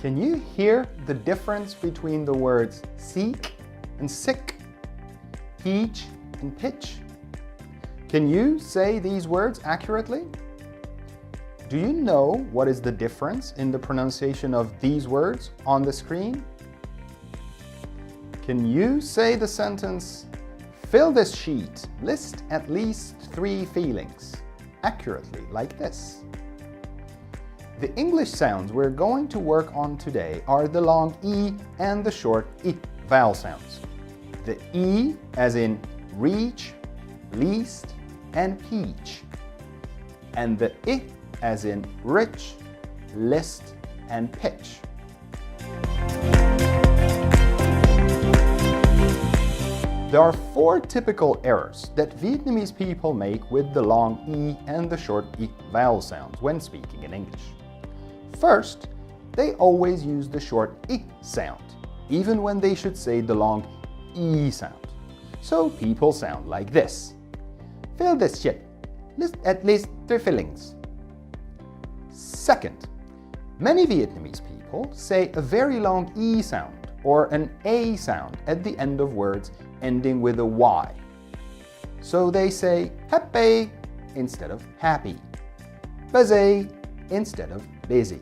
Can you hear the difference between the words seek and sick, peach and pitch? Can you say these words accurately? Do you know what is the difference in the pronunciation of these words on the screen? Can you say the sentence, fill this sheet, list at least 3 feelings, accurately, like this? The English sounds we're going to work on today are the long E and the short I vowel sounds. The E as in reach, least, and peach. And the I as in rich, list, and pitch. There are 4 typical errors that Vietnamese people make with the long E and the short I vowel sounds when speaking in English. First, they always use the short I sound, even when they should say the long E sound. So people sound like this. Fill this shit. List at least 3 fillings. Second, many Vietnamese people say a very long E sound or an A sound at the end of words ending with a Y. So they say happy instead of happy, busy instead of busy,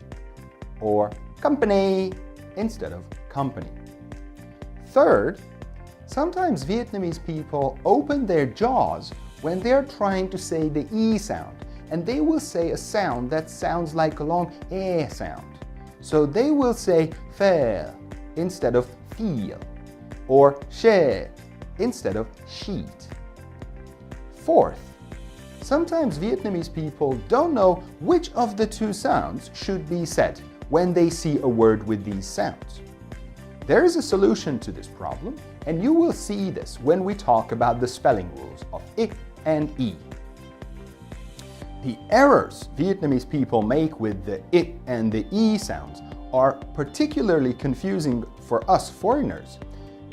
or company instead of company. Third, sometimes Vietnamese people open their jaws when they're trying to say the E sound, and they will say a sound that sounds like a long E sound. So they will say fair instead of feel, or share instead of sheet. Fourth, sometimes Vietnamese people don't know which of the 2 sounds should be said when they see a word with these sounds. There is a solution to this problem, and you will see this when we talk about the spelling rules of I and E. The errors Vietnamese people make with the I and the E sounds are particularly confusing for us foreigners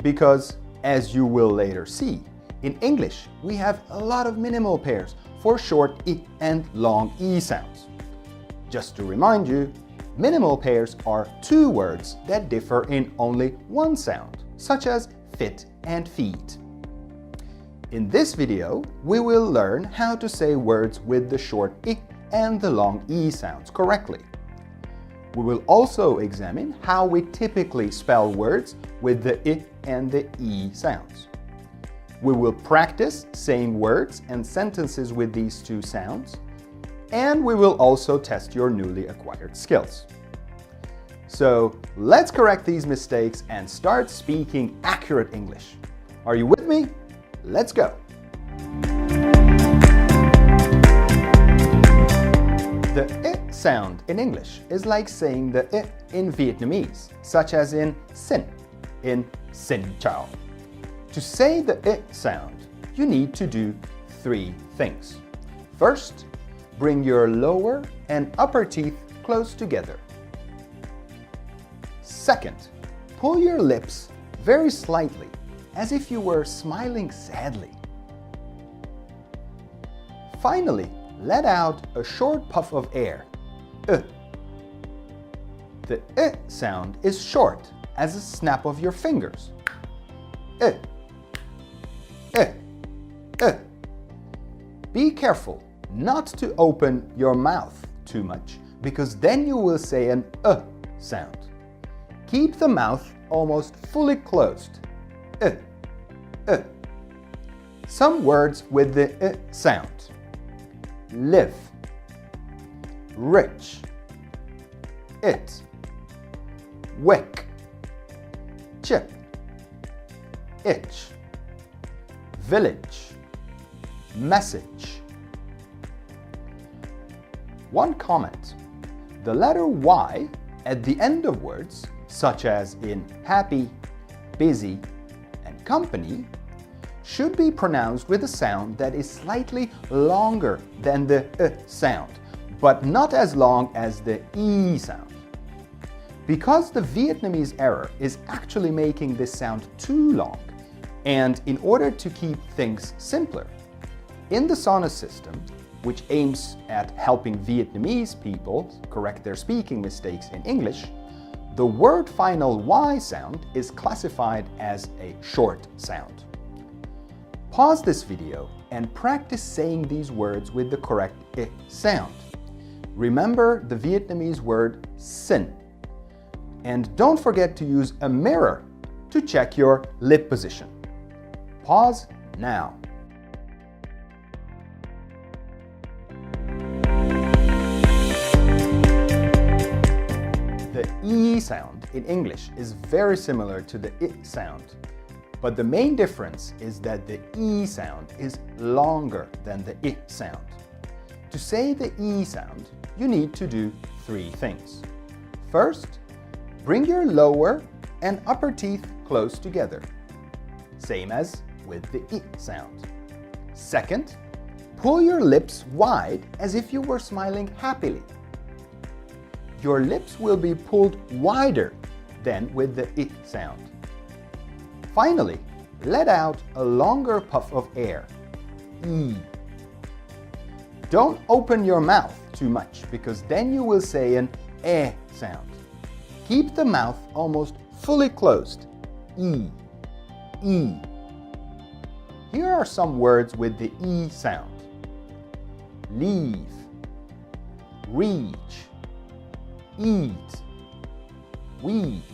because, as you will later see, in English we have a lot of minimal pairs for short I and long E sounds. Just to remind you, minimal pairs are 2 words that differ in only 1 sound, such as fit and feet. In this video, we will learn how to say words with the short I and the long E sounds correctly. We will also examine how we typically spell words with the I and the E sounds. We will practice saying words and sentences with these 2 sounds, and we will also test your newly acquired skills. So let's correct these mistakes and start speaking accurate English. Are you with me? Let's go! The I sound in English is like saying the I in Vietnamese, such as in xin, in xin chào. To say the I sound, you need to do 3 things. First, bring your lower and upper teeth close together. Second, pull your lips very slightly, as if you were smiling sadly. Finally, let out a short puff of air. The sound is short as a snap of your fingers. Be careful not to open your mouth too much, because then you will say an sound. Keep the mouth almost fully closed. Some words with the sound. Live, rich, it, wick, chip, itch, village, message. One comment. The letter Y at the end of words, such as in happy, busy, and company, should be pronounced with a sound that is slightly longer than the sound, but not as long as the E sound. Because the Vietnamese error is actually making this sound too long, and in order to keep things simpler, in the Sonus system, which aims at helping Vietnamese people correct their speaking mistakes in English, The word final Y sound is classified as a short sound. Pause this video and practice saying these words with the correct I sound. Remember the Vietnamese word xin. And don't forget to use a mirror to check your lip position. Pause now. The E sound in English is very similar to the I sound, but the main difference is that the E sound is longer than the I sound. To say the E sound, you need to do three things. First, bring your lower and upper teeth close together, same as with the I sound. Second, pull your lips wide as if you were smiling happily. Your lips will be pulled wider than with the I sound. Finally, let out a longer puff of air, E. Don't open your mouth too much because then you will say an E sound. Keep the mouth almost fully closed, E, E. Here are some words with the E sound. Leave, reach, eat, week,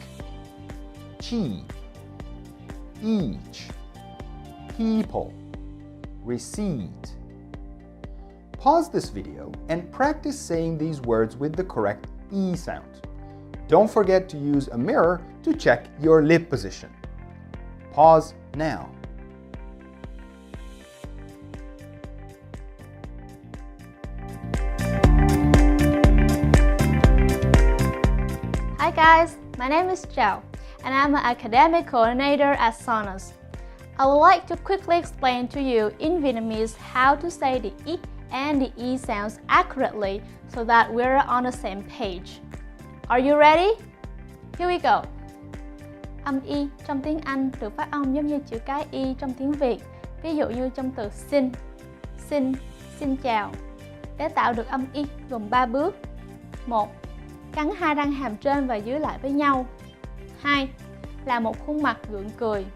cheap, each, people, receipt. Pause this video and practice saying these words with the correct E sound. Don't forget to use a mirror to check your lip position. Pause now. Hi guys, my name is Zhao and I'm an academic coordinator at Sonos. I would like to quickly explain to you in Vietnamese how to say the I and the E sounds accurately so that we're on the same page. Are you ready? Here we go. Âm Y trong tiếng Anh được phát âm giống như chữ cái Y trong tiếng Việt. Ví dụ như trong từ xin, xin, xin chào. Để tạo được âm Y gồm 3 bước. 1. Cắn hai răng hàm trên và dưới lại với nhau. 2. Là một khuôn mặt gượng cười.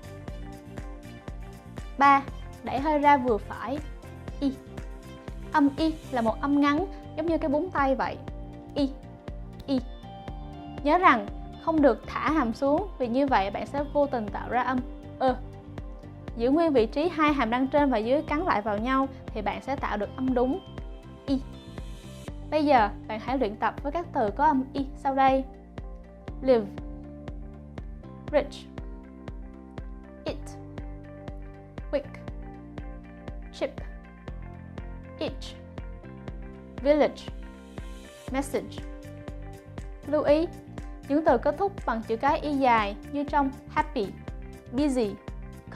3. Đẩy hơi ra vừa phải. Y. Âm Y là một âm ngắn giống như cái búng tay vậy. Y, Y. Nhớ rằng không được thả hàm xuống vì như vậy bạn sẽ vô tình tạo ra âm ơ. Giữ nguyên vị trí hai hàm răng trên và dưới cắn lại vào nhau thì bạn sẽ tạo được âm đúng Y. Bây giờ bạn hãy luyện tập với các từ có âm Y sau đây. Live, rich, eat, quick, cheap, each, village, message. Lưu ý, những từ kết thúc bằng chữ cái Y dài như trong happy, busy,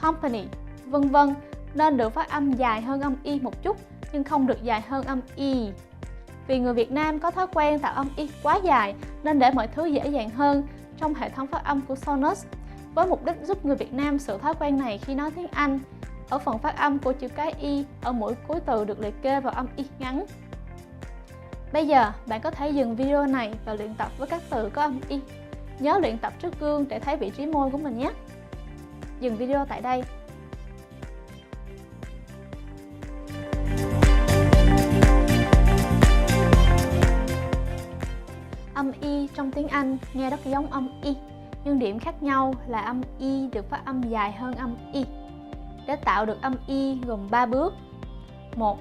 company, vân vân nên được phát âm dài hơn âm Y một chút nhưng không được dài hơn âm Y. Vì người Việt Nam có thói quen tạo âm Y quá dài nên để mọi thứ dễ dàng hơn trong hệ thống phát âm của Sonos với mục đích giúp người Việt Nam sửa thói quen này khi nói tiếng Anh. Ở phần phát âm của chữ cái Y, ở mỗi cuối từ được liệt kê vào âm Y ngắn. Bây giờ bạn có thể dừng video này và luyện tập với các từ có âm Y. Nhớ luyện tập trước gương để thấy vị trí môi của mình nhé. Dừng video tại đây. Âm Y trong tiếng Anh nghe rất giống âm Y, nhưng điểm khác nhau là âm Y được phát âm dài hơn âm Y. Để tạo được âm Y gồm 3 bước. 1.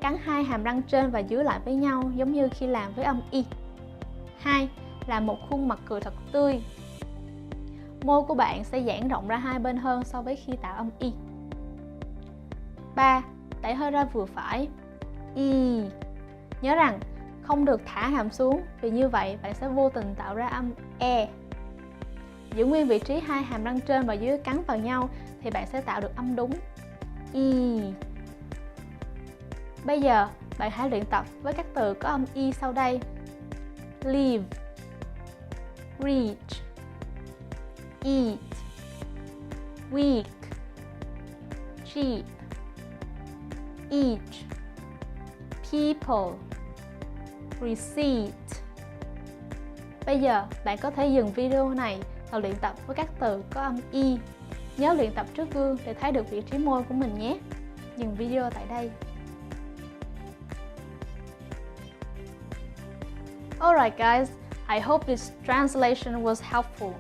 Cắn hai hàm răng trên và dưới lại với nhau giống như khi làm với âm Y. 2. Là một khuôn mặt cười thật tươi. Môi của bạn sẽ giãn rộng ra hai bên hơn so với khi tạo âm Y. 3. Đẩy hơi ra vừa phải. Y. Nhớ rằng không được thả hàm xuống vì như vậy bạn sẽ vô tình tạo ra âm E. Giữ nguyên vị trí hai hàm răng trên và dưới cắn vào nhau thì bạn sẽ tạo được âm đúng Y. Bây giờ bạn hãy luyện tập với các từ có âm Y sau đây. Leave, reach, eat, week, cheap, each, people, receipt. Bây giờ, bạn có thể dừng video này và luyện tập với các từ có âm y. Nhớ luyện tập trước gương để thấy được vị trí môi của mình nhé. Dừng video tại đây. Alright guys, I hope this translation was helpful.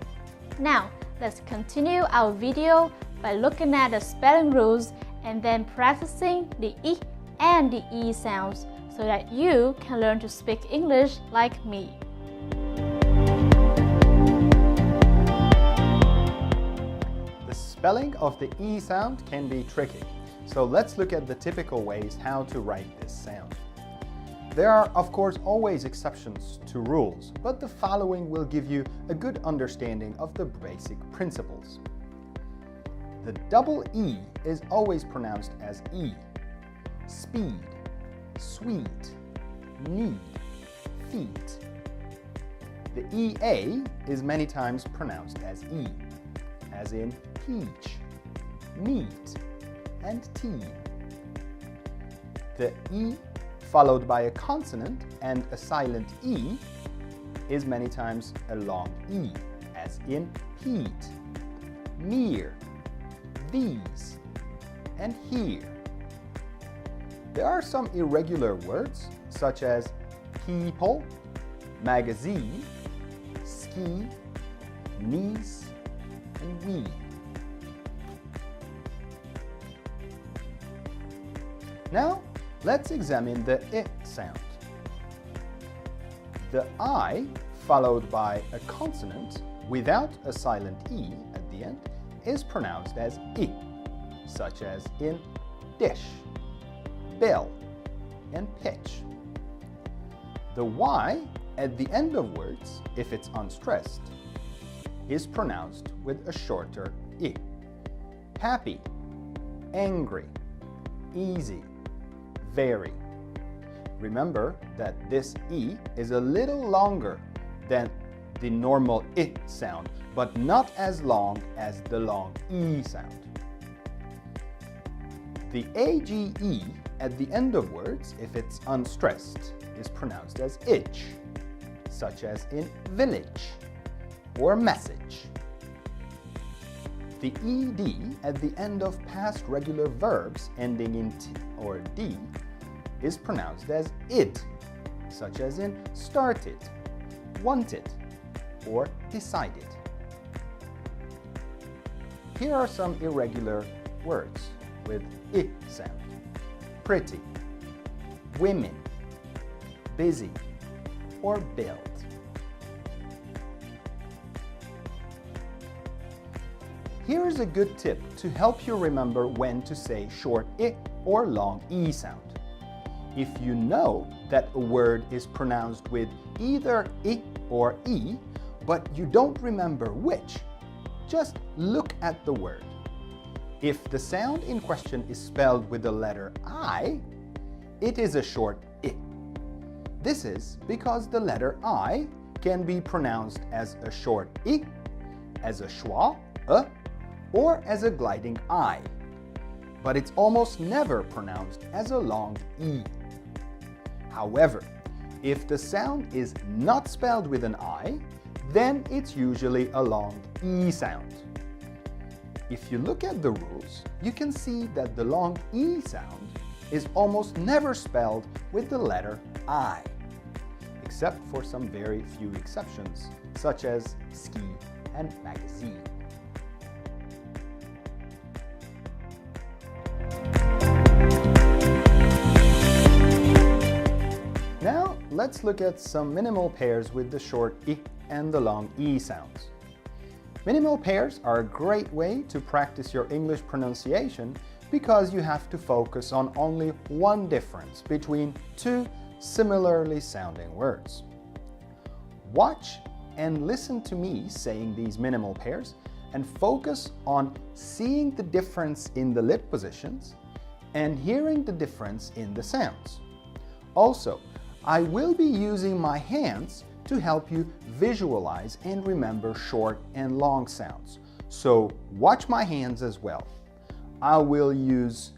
Now, let's continue our video by looking at the spelling rules and then practicing the I and the E sounds so that you can learn to speak English like me. The spelling of the E sound can be tricky, so let's look at the typical ways how to write this sound. There are, of course, always exceptions to rules, but the following will give you a good understanding of the basic principles. The double E is always pronounced as E. Speed, sweet, need, feet. The EA is many times pronounced as E, as in peach, meat, and tea. The E followed by a consonant and a silent E is many times a long E, as in heat, near, these, and here. There are some irregular words such as people, magazine, ski, niece, and we. Now, let's examine the I sound. The I, followed by a consonant without a silent E at the end, is pronounced as I, such as in dish, bill, and pitch. The Y at the end of words, if it's unstressed, is pronounced with a shorter I. Happy, angry, easy, very. Remember that this E is a little longer than the normal I sound, but not as long as the long E sound. The AGE at the end of words, if it's unstressed, is pronounced as itch, such as in village or message. The ED at the end of past regular verbs ending in T or D is pronounced as id, such as in started, wanted, or decided. Here are some irregular words with I sound. Pretty, women, busy, or build. Here is a good tip to help you remember when to say short I or long E sound. If you know that a word is pronounced with either I or E, but you don't remember which, just look at the word. If the sound in question is spelled with the letter I, it is a short I. This is because the letter I can be pronounced as a short I, as a schwa, or as a gliding I, but it's almost never pronounced as a long E. However, if the sound is not spelled with an I, then it's usually a long E sound. If you look at the rules, you can see that the long E sound is almost never spelled with the letter I, except for some very few exceptions, such as ski and magazine. Now, let's look at some minimal pairs with the short I and the long E sounds. Minimal pairs are a great way to practice your English pronunciation because you have to focus on only one difference between two similarly sounding words. Watch and listen to me saying these minimal pairs and focus on seeing the difference in the lip positions and hearing the difference in the sounds. Also, I will be using my hands to help you visualize and remember short and long sounds. So watch my hands as well. I will use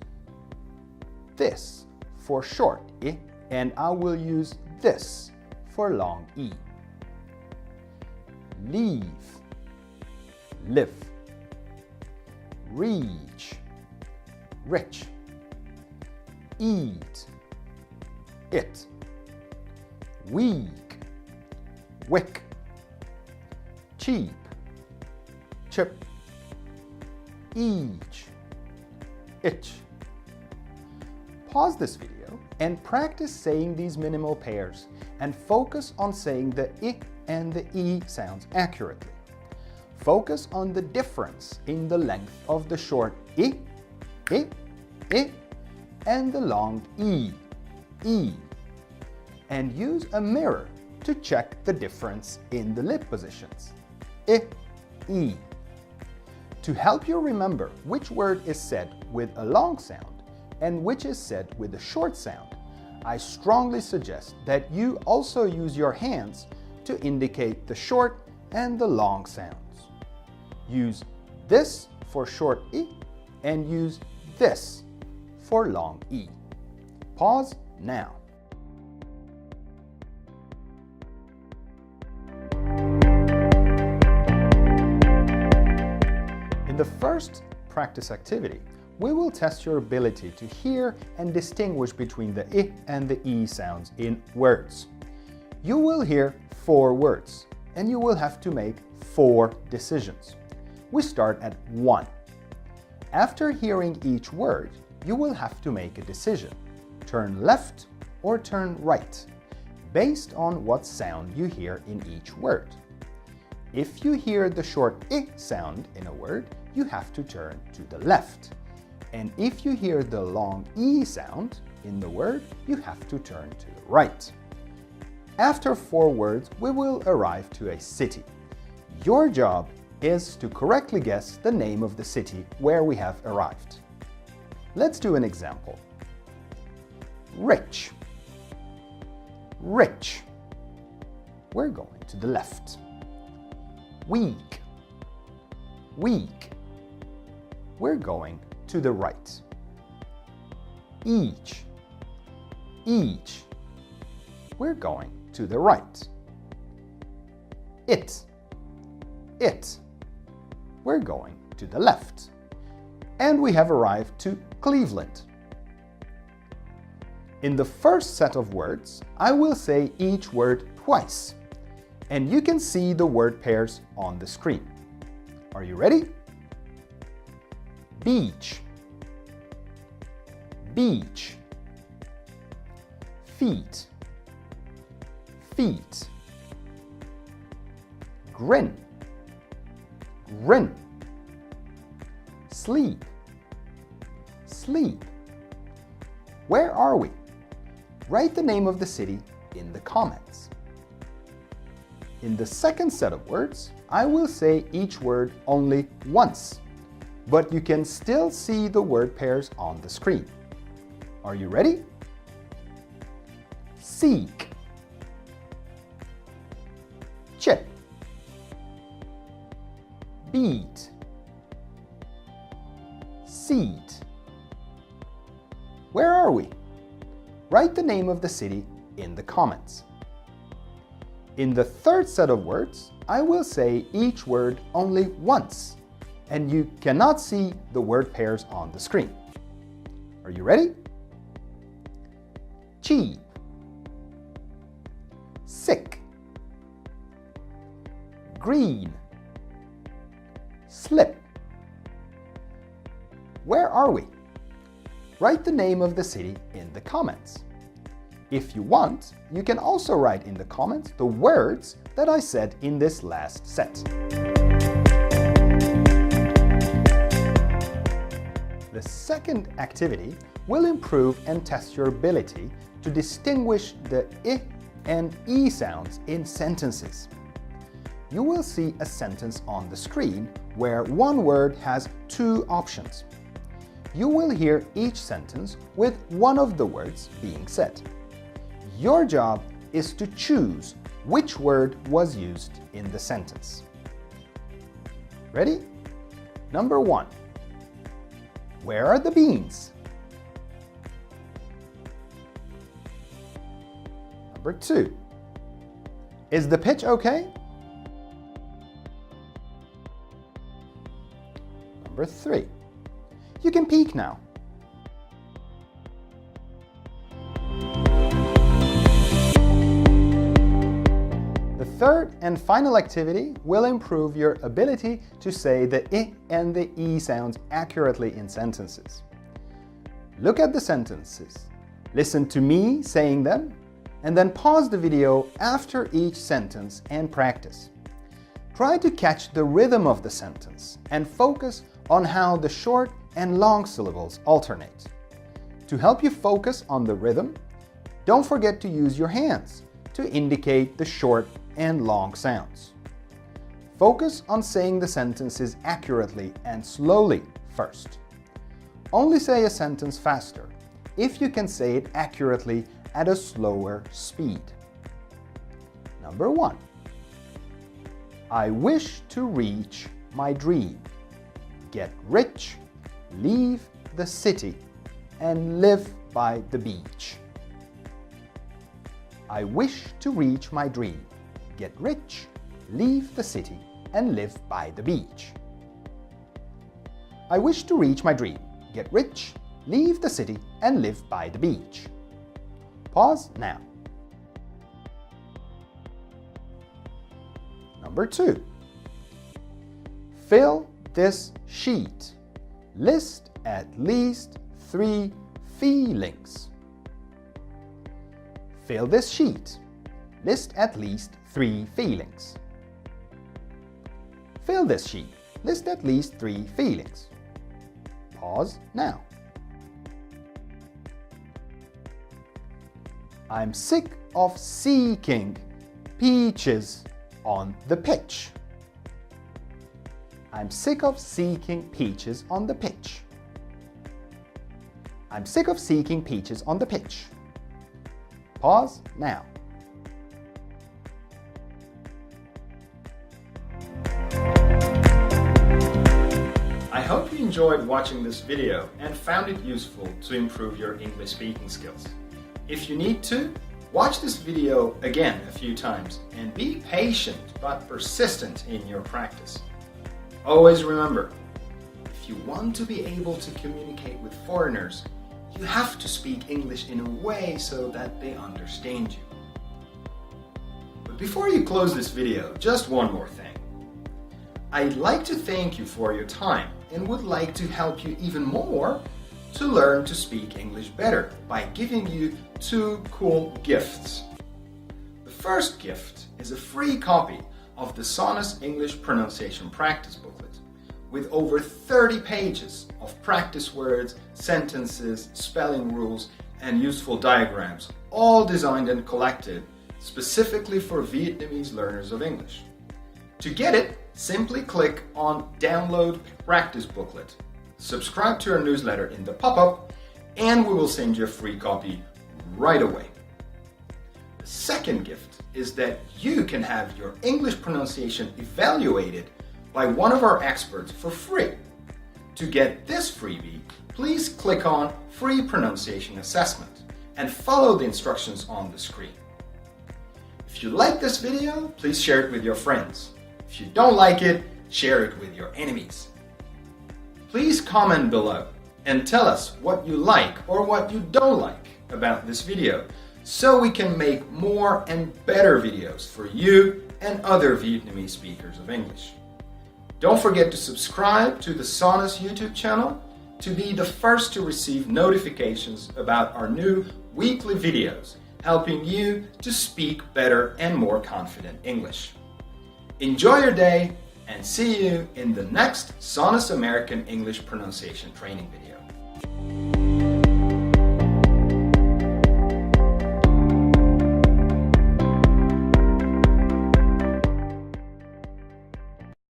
this for short I and I will use this for long E. leave, live, reach, rich, eat, it, weak, wick, cheap, chip, each, itch. Pause this video and practice saying these minimal pairs and focus on saying the I and the E sounds accurately. Focus on the difference in the length of the short I, and the long E, and use a mirror to check the difference in the lip positions. I, E. To help you remember which word is said with a long sound and which is said with a short sound, I strongly suggest that you also use your hands to indicate the short and the long sounds. Use this for short I and use this for long E. Pause now. In the first practice activity, we will test your ability to hear and distinguish between the I and the E sounds in words. You will hear 4 words, and you will have to make 4 decisions. We start at 1. After hearing each word, you will have to make a decision. Turn left or turn right, based on what sound you hear in each word. If you hear the short I sound in a word, you have to turn to the left. And if you hear the long E sound in the word, you have to turn to the right. After 4 words, we will arrive to a city. Your job is to correctly guess the name of the city where we have arrived. Let's do an example. Rich. Rich. We're going to the left. Weak. Weak. We're going to the right. Each. Each. We're going to the right. It. It. We're going to the left. And we have arrived to Cleveland. In the first set of words, I will say each word twice, and you can see the word pairs on the screen. Are you ready? Beach. Beach. Feet. Feet. Grin. Grin. Sleep. Sleep. Where are we? Write the name of the city in the comments. In the second set of words, I will say each word only once, but you can still see the word pairs on the screen. Are you ready? Seek. Chip. Beat. Seat. Where are we? Write the name of the city in the comments. In the third set of words, I will say each word only once, and you cannot see the word pairs on the screen. Are you ready? Cheap. Sick. Green. Slip. Where are we? Write the name of the city in the comments. If you want, you can also write in the comments the words that I said in this last set. The second activity will improve and test your ability to distinguish the I and E sounds in sentences. You will see a sentence on the screen where one word has 2 options. You will hear each sentence with one of the words being said. Your job is to choose which word was used in the sentence. Ready? Number 1. Where are the beans? Number 2. Is the pitch okay? Number 3. You can peek now. The third and final activity will improve your ability to say the I and the E sounds accurately in sentences. Look at the sentences, listen to me saying them, and then pause the video after each sentence and practice. Try to catch the rhythm of the sentence and focus on how the short and long syllables alternate. To help you focus on the rhythm, don't forget to use your hands to indicate the short and long sounds. Focus on saying the sentences accurately and slowly first. Only say a sentence faster if you can say it accurately at a slower speed. Number 1. I wish to reach my dream. Get rich, leave the city, and live by the beach. I wish to reach my dream. Get rich, leave the city, and live by the beach. I wish to reach my dream. Get rich, leave the city, and live by the beach. Pause now. Number 2. Fill this sheet. List at least 3 feelings. Fill this sheet. List at least 3 feelings. Fill this sheet. List at least 3 feelings. Pause now. I'm sick of seeking peaches on the pitch. I'm sick of seeking peaches on the pitch. I'm sick of seeking peaches on the pitch. Pause now. I hope you enjoyed watching this video and found it useful to improve your English speaking skills. If you need to, watch this video again a few times and be patient but persistent in your practice. Always remember, if you want to be able to communicate with foreigners, you have to speak English in a way so that they understand you. But before you close this video, just one more thing. I'd like to thank you for your time and would like to help you even more to learn to speak English better by giving you 2 cool gifts. The first gift is a free copy of the Sonus English Pronunciation Practice Booklet with over 30 pages of practice words, sentences, spelling rules, and useful diagrams, all designed and collected specifically for Vietnamese learners of English. To get it, simply click on Download Practice Booklet, subscribe to our newsletter in the pop-up, and we will send you a free copy right away. The second gift is that you can have your English pronunciation evaluated by one of our experts for free. To get this freebie, please click on Free Pronunciation Assessment and follow the instructions on the screen. If you like this video, please share it with your friends. If you don't like it, share it with your enemies. Please comment below and tell us what you like or what you don't like about this video so we can make more and better videos for you and other Vietnamese speakers of English. Don't forget to subscribe to the Sonus YouTube channel to be the first to receive notifications about our new weekly videos, helping you to speak better and more confident English. Enjoy your day and see you in the next Sonus American English Pronunciation Training video.